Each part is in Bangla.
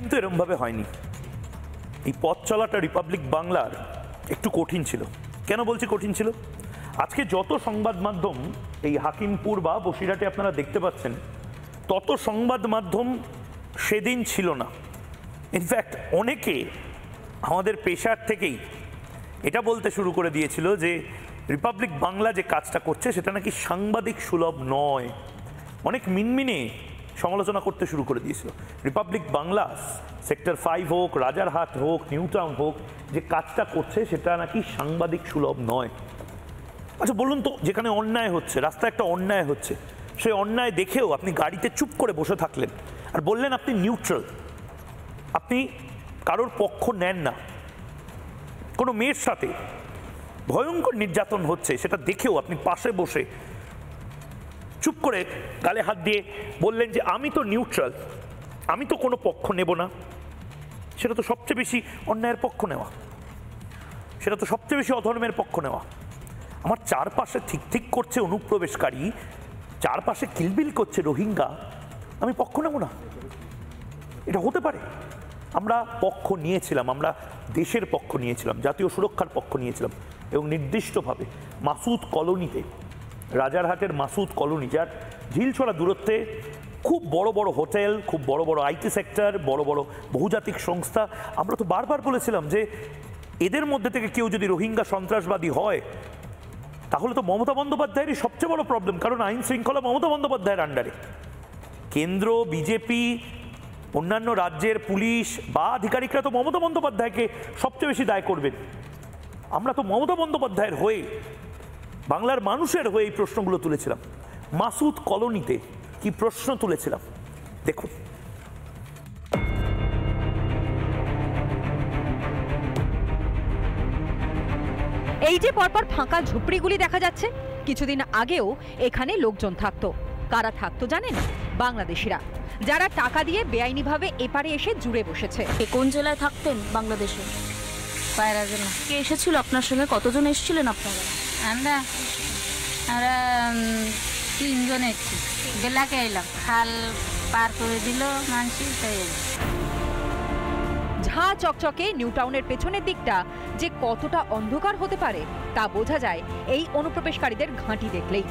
কিন্তু এরমভাবে হয়নি। এই পথ চলাটা রিপাবলিক বাংলার একটু কঠিন ছিল। কেন বলছি কঠিন ছিল? আজকে যত সংবাদ মাধ্যম এই হাকিমপুর বা বসিরহাটে আপনারা দেখতে পাচ্ছেন, তত সংবাদ মাধ্যম সেদিন ছিল না। ইনফ্যাক্ট অনেকে আমাদের পেশার থেকেই এটা বলতে শুরু করে দিয়েছিল যে রিপাবলিক বাংলা যে কাজটা করছে সেটা নাকি সাংবাদিক সুলভ নয়। অনেক মিনমিনে সমালোচনা করতে শুরু করে দিয়েছিল। রিপাবলিক বাংলা সেক্টর 5 হোক, রাজারহাট হোক, নিউ টাউন হোক, যে কাজটা করছে সেটা নাকি সাংবাদিক সুলভ নয়। আচ্ছা বলুন তো, যেখানে অন্যায় হচ্ছে, রাস্তায় একটা অন্যায় হচ্ছে, সেই অন্যায় দেখেও আপনি গাড়িতে চুপ করে বসে থাকলেন আর বললেন আপনি নিউট্রাল, আপনি কারোর পক্ষ নেন না। কোনো মেয়ের সাথে ভয়ঙ্কর নির্যাতন হচ্ছে সেটা দেখেও আপনি পাশে বসে চুপ করে গালে হাত দিয়ে বললেন যে আমি তো নিউট্রাল, আমি তো কোনো পক্ষ নেব না। সেটা তো সবচেয়ে বেশি অন্যায়ের পক্ষ নেওয়া, সেটা তো সবচেয়ে বেশি অধর্মের পক্ষ নেওয়া। আমার চারপাশে ঠিক ঠিক করছে অনুপ্রবেশকারী, চারপাশে কিলবিল করছে রোহিঙ্গা, আমি পক্ষ নেব না? এটা হতে পারে? আমরা পক্ষ নিয়েছিলাম, আমরা দেশের পক্ষ নিয়েছিলাম, জাতীয় সুরক্ষার পক্ষ নিয়েছিলাম, এবং নির্দিষ্টভাবে মাসুদ কলোনিতে, রাজারহাটের মাসুদ কলোনি, যার ঝিলছড়া দূরত্বে খুব বড় বড় হোটেল, খুব বড় বড় আইটি সেক্টর, বড় বড় বহুজাতিক সংস্থা, আমরা তো বারবার বলেছিলাম যে এদের মধ্যে থেকে কেউ যদি রোহিঙ্গা সন্ত্রাসবাদী হয় তাহলে তো মমতা বন্দ্যোপাধ্যায়েরই সবচেয়ে বড় প্রবলেম, কারণ আইন শৃঙ্খলা মমতা বন্দ্যোপাধ্যায়ের আন্ডারে। কেন্দ্র, বিজেপি, অন্যান্য রাজ্যের পুলিশ বা আধিকারিকরা তো মমতা বন্দ্যোপাধ্যায়কে সবচেয়ে বেশি দায় করবেন। আমরা তো মমতা বন্দ্যোপাধ্যায়ের হয়ে, বাংলার মানুষের হয়ে এই প্রশ্নগুলো তুলেছিলাম। মাসুদ কলোনিতে কি প্রশ্ন তুলেছিলাম দেখুন। এই যে পরপর ফাঁকা ঝুপড়িগুলি দেখা যাচ্ছে, কিছুদিন আগেও এখানে লোকজন থাকতো। কারা থাকতো জানেন? বাংলাদেশিরা, যারা টাকা দিয়ে বেআইনিভাবে এপারে এসে জুড়ে বসেছে। কোন জেলায় থাকতেন বাংলাদেশে? পায়রা জেলা। কে এসেছিল আপনার সঙ্গে? কতজন এসেছিলেন আপনারা? আমরা 3জন এসেছি। বেলাকে এলাম, খাল পার করে দিল মানসি, তাই ঝাঁ চকচকে নিউ টাউনের পেছনের দিকটা যে কতটা অন্ধকার হতে পারে তা বোঝা যায় এই অনুপ্রবেশকারীদের ঘাঁটি দেখলেই।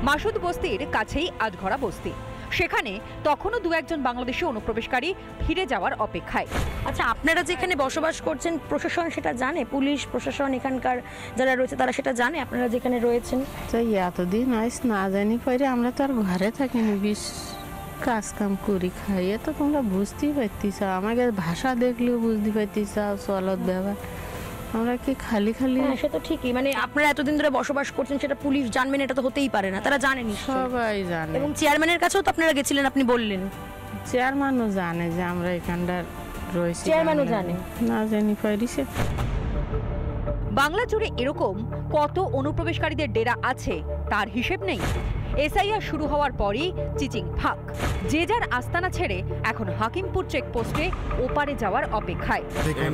মাসুদ বস্তির কাছেই আজঘরা বস্তি, সেখানে তখনও দু একজন বাংলাদেশি অনুপ্রবেশকারী ফিরে যাওয়ার অপেক্ষায়। আচ্ছা, আপনারা যেখানে বসবাস করছেন প্রশাসন সেটা জানে? পুলিশ প্রশাসন এখানকার যারা রয়েছে তারা সেটা জানে আপনারা যেখানে রয়েছেন? এতদিন আইস না জানি পরে আমরা তো আর ঘরে থাকিনি, বেশ কাজ কাম করি খাই, তো তোমরা বুঝতেই পারতিস, আমাকে ভাষা দেখলেও বুঝতে পারতিস, চলত ব্যবহার, আমরা কি খালি খালি। সে তো ঠিকই, মানে আপনারা এতদিন ধরে বসবাস করছেন, সেটা পুলিশ জানবেন এটা তো হতেই পারে না, তারা জানেনি? সবাই জানে, এবং চেয়ারম্যানের কাছেও তো আপনারা গেছিলেন, আপনি বললেন। চেয়ারম্যানও জানে যে আমরা এখানটার রয়েছি। চেয়ারম্যানও জানে? না জানি পারিছে। বাংলা জুড়ে এরকম কত অনুপ্রবেশকারীদের ডেরা আছে তার হিসেব নেই। এসআইআর শুরু হওয়ার পরই চিচিং ফাঁক, যে যার আস্তানা ছেড়ে এখন হাকিমপুর চেকপোস্টে ওপারে যাওয়ার অপেক্ষায়।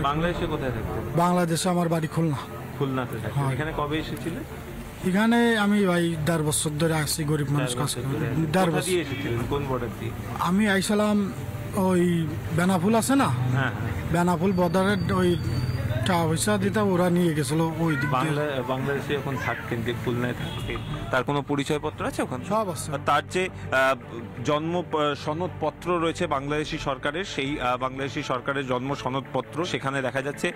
বাংলাদেশে কোথায় থাকতেন? বাংলাদেশে আমার বাড়ি খুলনা। খুলনাতে থাকতেন? এখানে কবে এসেছিলেন? এখানে আমি ভাই 1.5 বছর ধরে আসছি, গরিব মানুষ কাজ করি। 1.5 বছর। কোন বর্ডার দিয়ে? আমি আইসালাম ওই বেনাফুল আছে না, বেনাফুল বর্ডারের ওই টাকা পয়সা দিতে ওরা নিয়ে গেছিল ওই দিক। বাংলাদেশে এখন থাকতেন, যে খুলনায় থাকতেন, তার কোনো পরিচয়পত্র আছে ওখানে? সব আছে। তার যে জন্ম সনদপত্র রয়েছে বাংলাদেশি সরকারের, সেই বাংলাদেশি সরকারের জন্ম সনদপত্র, সেখানে দেখা যাচ্ছে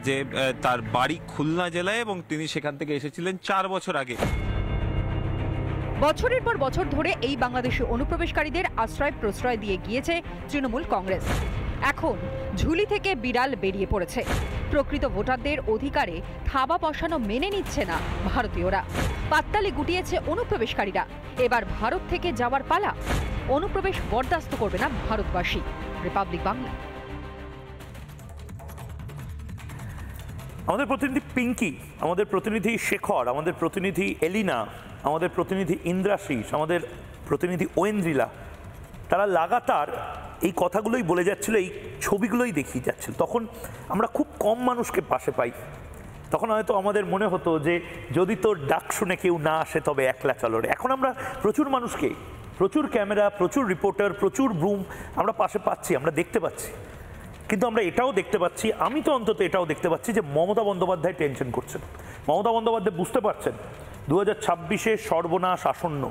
যে তার বাড়ি খুলনা জেলায় এবং তিনি সেখান থেকে এসেছিলেন 4 বছর আগে। বছরের পর বছর ধরে এই বাংলাদেশি অনুপ্রবেশকারীদের আশ্রয় প্রশ্রয় দিয়ে গিয়েছে তৃণমূল কংগ্রেস। এখন ঝুলি থেকে বিড়াল বেরিয়ে পড়েছে। প্রকৃত ভোটারদের অধিকারে থাবা বসানো মেনে নিচ্ছে না ভারতীয়রা। পাত্তালি গুটিয়েছে অনুপ্রবেশকারীরা। এবার ভারত থেকে যাওয়ার পালা। অনুপ্রবেশ বরদাস্ত করবে না ভারতবাসী। রিপাবলিক বাংলা। আমাদের প্রতিনিধি পিঙ্কি, আমাদের প্রতিনিধি শেখর, আমাদের প্রতিনিধি এলিনা, আমাদের প্রতিনিধি ইন্দ্রাশিস, আমাদের প্রতিনিধি ঐন্দ্রিলা, তারা লাগাতার এই কথাগুলোই বলে যাচ্ছিল, এই ছবিগুলোই দেখিয়ে যাচ্ছিল। তখন আমরা খুব কম মানুষকে পাশে পাই। তখন হয়তো আমাদের মনে হতো যে যদি তোর ডাক শুনে কেউ না আসে তবে একলা চলো রে। এখন আমরা প্রচুর মানুষকে, প্রচুর ক্যামেরা, প্রচুর রিপোর্টার, প্রচুর ব্রুম আমরা পাশে পাচ্ছি, আমরা দেখতে পাচ্ছি। কিন্তু আমরা এটাও দেখতে পাচ্ছি, আমি তো অন্তত এটাও দেখতে পাচ্ছি যে মমতা বন্দ্যোপাধ্যায় টেনশন করছেন। মমতা বন্দ্যোপাধ্যায় বুঝতে পারছেন 2026-এ সর্বনাশ আসন্ন।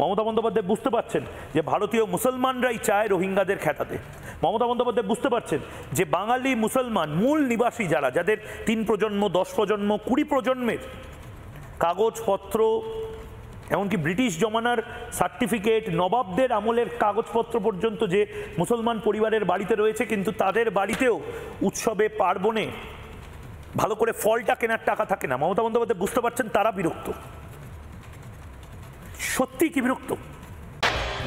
মমতা বন্দ্যোপাধ্যায় বুঝতে পারছেন যে ভারতীয় মুসলমানরাই চায় রোহিঙ্গাদের খ্যাতাতে। মমতা বন্দ্যোপাধ্যায় বুঝতে পারছেন যে বাঙালি মুসলমান মূল নিবাসী যারা, যাদের 3 প্রজন্ম 10 প্রজন্ম 20 প্রজন্মের কাগজপত্র, এমনকি ব্রিটিশ জমানার সার্টিফিকেট, নবাবদের আমলের কাগজপত্র পর্যন্ত যে মুসলমান পরিবারের বাড়িতে রয়েছে, কিন্তু তাদের বাড়িতেও উৎসবে পার্বণে ভালো করে ফলটা কেনার টাকা থাকে না। মমতা বন্দ্যোপাধ্যায় বুঝতে পারছেন তারা বিরক্ত, সত্যি কি বিরক্ত।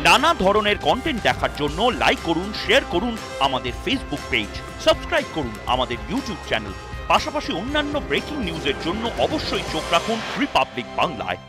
নানা ধরনের কন্টেন্ট দেখার জন্য লাইক করুন, শেয়ার করুন আমাদের ফেসবুক পেজ, সাবস্ক্রাইব করুন আমাদের ইউটিউব চ্যানেল। পাশাপাশি অন্যান্য ব্রেকিং নিউজের জন্য অবশ্যই চোখ রাখুন রিপাবলিক বাংলায়।